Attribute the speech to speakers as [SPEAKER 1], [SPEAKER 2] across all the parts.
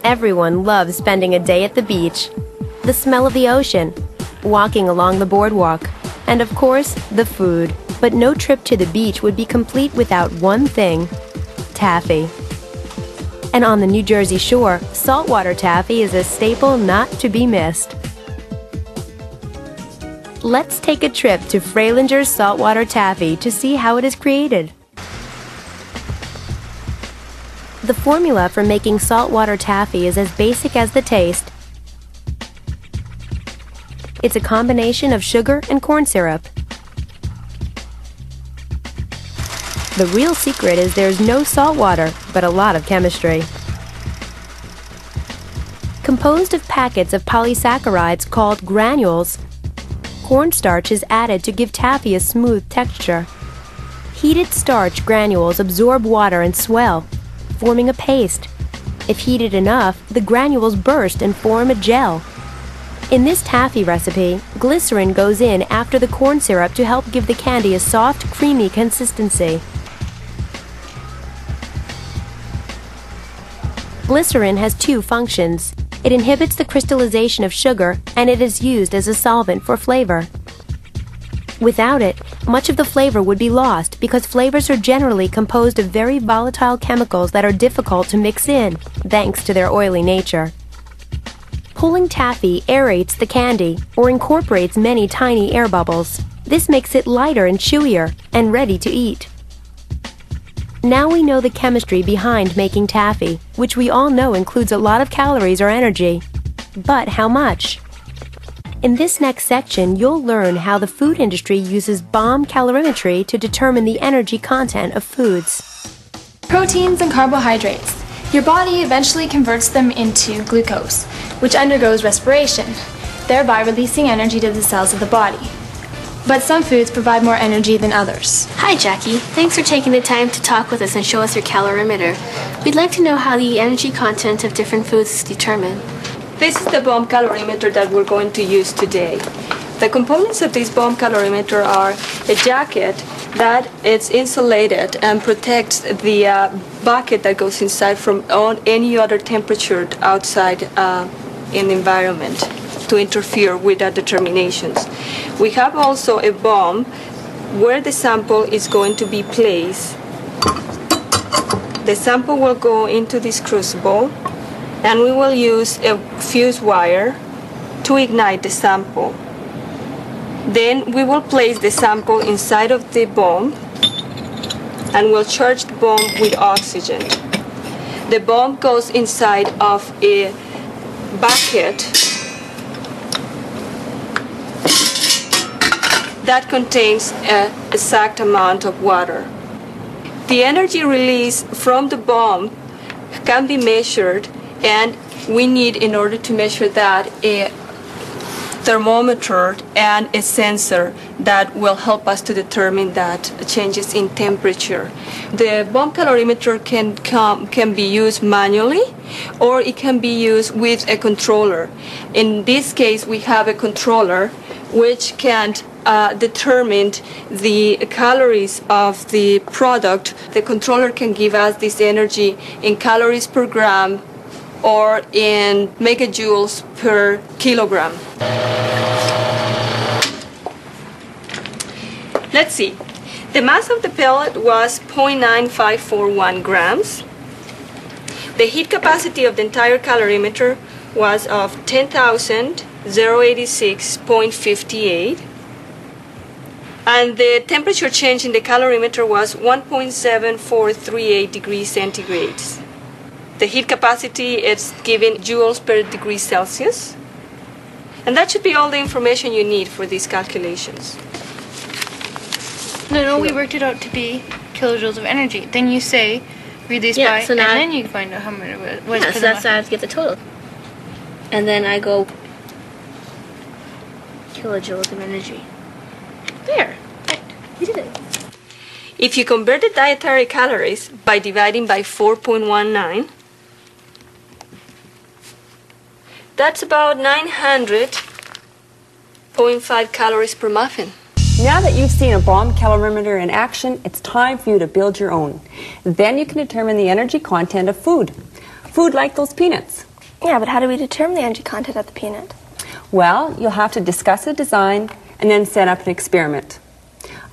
[SPEAKER 1] Everyone loves spending a day at the beach, the smell of the ocean, walking along the boardwalk, and of course, the food. But no trip to the beach would be complete without one thing: taffy. And on the New Jersey shore, saltwater taffy is a staple not to be missed. Let's take a trip to Frailinger's Saltwater Taffy to see how it is created. The formula for making saltwater taffy is as basic as the taste. It's a combination of sugar and corn syrup. The real secret is there's no salt water, but a lot of chemistry. Composed of packets of polysaccharides called granules, cornstarch is added to give taffy a smooth texture. Heated starch granules absorb water and swell, forming a paste. If heated enough, the granules burst and form a gel. In this taffy recipe, glycerin goes in after the corn syrup to help give the candy a soft, creamy consistency. Glycerin has two functions. It inhibits the crystallization of sugar, and it is used as a solvent for flavor. Without it, much of the flavor would be lost because flavors are generally composed of very volatile chemicals that are difficult to mix in, thanks to their oily nature. Pulling taffy aerates the candy or incorporates many tiny air bubbles. This makes it lighter and chewier and ready to eat. Now we know the chemistry behind making taffy, which we all know includes a lot of calories or energy. But how much? In this next section, you'll learn how the food industry uses bomb calorimetry to determine the energy content of foods.
[SPEAKER 2] Proteins and carbohydrates. Your body eventually converts them into glucose, which undergoes respiration, thereby releasing energy to the cells of the body. But some foods provide more energy than others.
[SPEAKER 3] Hi, Jackie. Thanks for taking the time to talk with us and show us your calorimeter. We'd like to know how the energy content of different foods is determined.
[SPEAKER 4] This is the bomb calorimeter that we're going to use today. The components of this bomb calorimeter are a jacket that is insulated and protects the bucket that goes inside from any other temperature outside in the environment to interfere with the determinations. We have also a bomb where the sample is going to be placed. The sample will go into this crucible, and we will use a fuse wire to ignite the sample. Then we will place the sample inside of the bomb and we'll charge the bomb with oxygen. The bomb goes inside of a bucket that contains an exact amount of water. The energy release from the bomb can be measured, and we need, in order to measure that, a thermometer and a sensor that will help us to determine that changes in temperature. The bomb calorimeter can be used manually, or it can be used with a controller. In this case, we have a controller which can determine the calories of the product. The controller can give us this energy in calories per gram or in megajoules per kilogram. Let's see. The mass of the pellet was 0.9541 grams. The heat capacity of the entire calorimeter was of 10,086.58. And the temperature change in the calorimeter was 1.7438 degrees centigrade. The heat capacity is given joules per degree Celsius. And that should be all the information you need for these calculations.
[SPEAKER 5] No, we worked it out to be kilojoules of energy. Then you say release by,
[SPEAKER 3] so
[SPEAKER 5] and then you find out how much it was.
[SPEAKER 3] Yeah, so that's how I have to get the total. And then I go kilojoules of energy.
[SPEAKER 5] There.
[SPEAKER 3] Right. We did it.
[SPEAKER 4] If you convert the dietary calories by dividing by 4.19, that's about 900.5 calories per muffin.
[SPEAKER 6] Now that you've seen a bomb calorimeter in action, it's time for you to build your own. Then you can determine the energy content of food. Food like those peanuts.
[SPEAKER 7] Yeah, but how do we determine the energy content of the peanut?
[SPEAKER 6] Well, you'll have to discuss the design and then set up an experiment.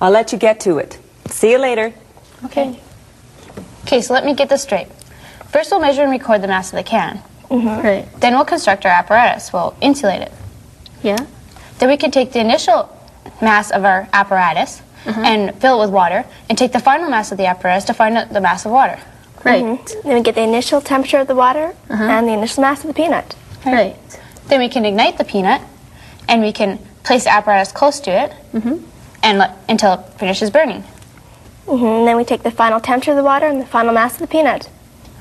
[SPEAKER 6] I'll let you get to it. See you later.
[SPEAKER 3] Okay. Okay, so let me get this straight. First we'll measure and record the mass of the can. Right. Then we'll construct our apparatus. We'll insulate it. Yeah. Then we can take the initial mass of our apparatus and fill it with water, and take the final mass of the apparatus to find out the mass of water. Right.
[SPEAKER 7] Then we get the initial temperature of the water and the initial mass of the peanut.
[SPEAKER 3] Right. Then we can ignite the peanut, and we can place the apparatus close to it and until it finishes burning.
[SPEAKER 7] And then we take the final temperature of the water and the final mass of the peanut.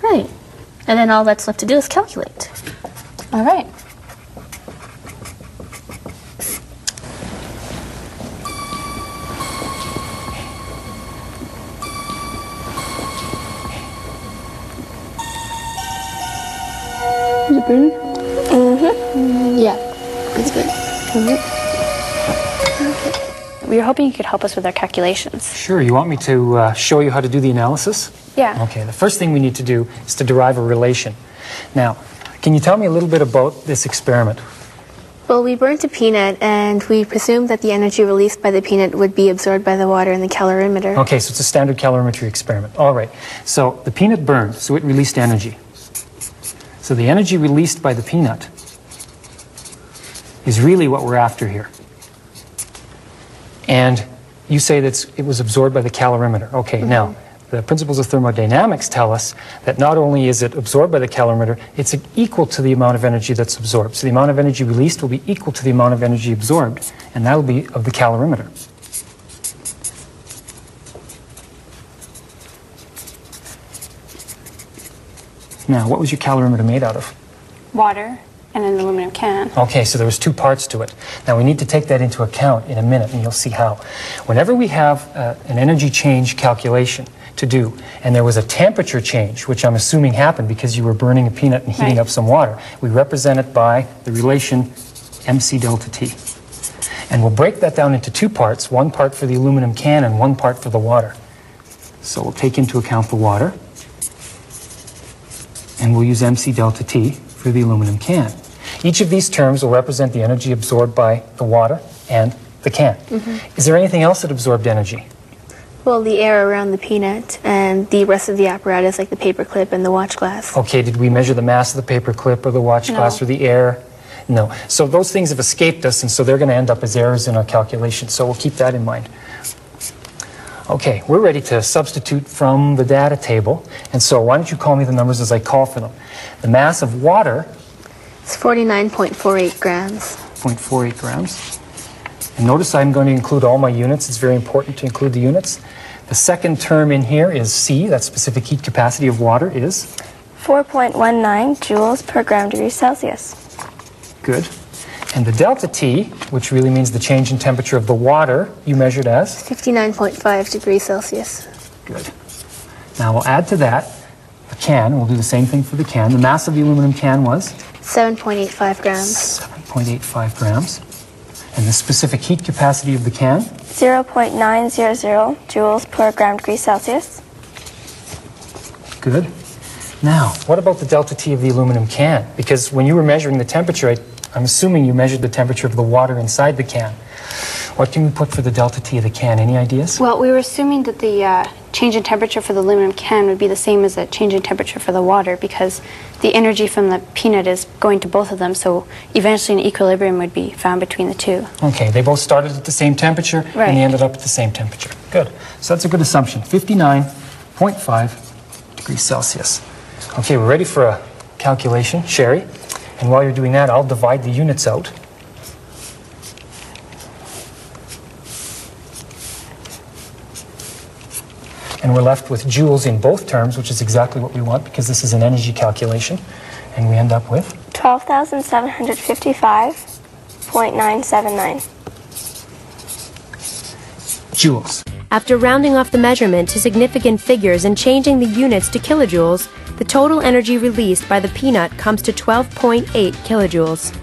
[SPEAKER 3] Right. And then all that's left to do is calculate. All right. Is it burning? Yeah, it's good. We were hoping you could help us with our calculations.
[SPEAKER 8] Sure. You want me to show you how to do the analysis?
[SPEAKER 3] Yeah.
[SPEAKER 8] Okay. The first thing we need to do is to derive a relation. Now, can you tell me a little bit about this experiment?
[SPEAKER 3] Well, we burnt a peanut, and we presumed that the energy released by the peanut would be absorbed by the water in the calorimeter.
[SPEAKER 8] Okay, so it's a standard calorimetry experiment. All right. So the peanut burned, so it released energy. So the energy released by the peanut is really what we're after here. And you say that it was absorbed by the calorimeter. Okay, now, the principles of thermodynamics tell us that not only is it absorbed by the calorimeter, it's equal to the amount of energy that's absorbed. So the amount of energy released will be equal to the amount of energy absorbed, and that will be of the calorimeter. Now, what was your calorimeter made out of?
[SPEAKER 3] Water and an aluminum can.
[SPEAKER 8] Okay, so there was two parts to it. Now, we need to take that into account in a minute, and you'll see how. Whenever we have an energy change calculation to do, and there was a temperature change, which I'm assuming happened because you were burning a peanut and heating up some water, we represent it by the relation mc delta T. And we'll break that down into two parts, one part for the aluminum can and one part for the water. So we'll take into account the water, and we'll use mc delta T for the aluminum can. Each of these terms will represent the energy absorbed by the water and the can. Is there anything else that absorbed energy?
[SPEAKER 3] Well, the air around the peanut and the rest of the apparatus, like the paper clip and the watch glass.
[SPEAKER 8] Okay, did we measure the mass of the paper clip or the watch glass or the air? No. So those things have escaped us, and so they're going to end up as errors in our calculation. So we'll keep that in mind. Okay, we're ready to substitute from the data table. And so why don't you call me the numbers as I call for them. The mass of water...
[SPEAKER 3] It's 49.48 grams.
[SPEAKER 8] 0.48 grams. And notice I'm going to include all my units. It's very important to include the units. The second term in here is C, that specific heat capacity of water is?
[SPEAKER 7] 4.19 joules per gram degree Celsius.
[SPEAKER 8] Good. And the delta T, which really means the change in temperature of the water, you measured as?
[SPEAKER 3] 59.5 degrees Celsius.
[SPEAKER 8] Good. Now we'll add to that the can. We'll do the same thing for the can. The mass of the aluminum can was?
[SPEAKER 3] 7.85 grams.
[SPEAKER 8] 7.85 grams. And the specific heat capacity of the can?
[SPEAKER 7] 0.900 joules per gram degree Celsius.
[SPEAKER 8] Good. Now, what about the delta T of the aluminum can? Because when you were measuring the temperature, I'm assuming you measured the temperature of the water inside the can. What can we put for the delta T of the can? Any ideas?
[SPEAKER 3] Well, we were assuming that the change in temperature for the aluminum can would be the same as the change in temperature for the water, because the energy from the peanut is going to both of them, so eventually an equilibrium would be found between the two.
[SPEAKER 8] Okay, they both started at the same temperature, and they ended up at the same temperature. Good. So that's a good assumption. 59.5 degrees Celsius. Okay, we're ready for a calculation. Sherry, and while you're doing that, I'll divide the units out. And we're left with joules in both terms, which is exactly what we want because this is an energy calculation. And we end up with?
[SPEAKER 7] 12,755.979
[SPEAKER 8] joules.
[SPEAKER 1] After rounding off the measurement to significant figures and changing the units to kilojoules, the total energy released by the peanut comes to 12.8 kilojoules.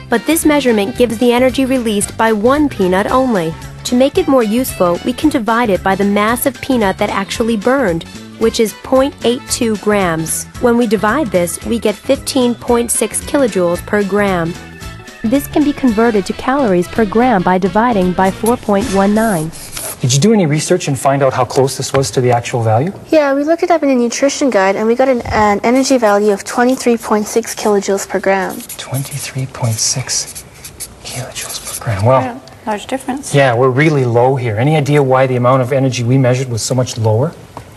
[SPEAKER 1] But this measurement gives the energy released by one peanut only. To make it more useful, we can divide it by the mass of peanut that actually burned, which is 0.82 grams. When we divide this, we get 15.6 kilojoules per gram. This can be converted to calories per gram by dividing by 4.19.
[SPEAKER 8] Did you do any research and find out how close this was to the actual value?
[SPEAKER 9] Yeah, we looked it up in a nutrition guide and we got an energy value of 23.6 kilojoules per gram.
[SPEAKER 8] 23.6 kilojoules per gram. Well,
[SPEAKER 3] large difference.
[SPEAKER 8] Yeah, we're really low here. Any idea why the amount of energy we measured was so much lower?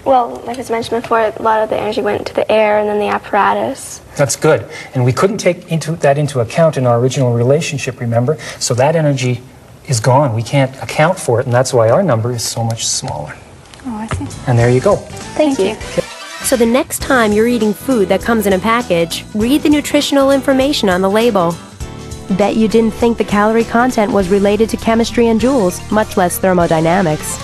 [SPEAKER 7] Well, like I was mentioned before, a lot of the energy went into the air and then the apparatus.
[SPEAKER 8] That's good. And we couldn't take that into account in our original relationship, remember? So that energy is gone. We can't account for it, and that's why our number is so much smaller.
[SPEAKER 3] Oh, I see.
[SPEAKER 8] And there you go.
[SPEAKER 3] Thank you.
[SPEAKER 1] So the next time you're eating food that comes in a package, read the nutritional information on the label. Bet you didn't think the calorie content was related to chemistry and joules, much less thermodynamics.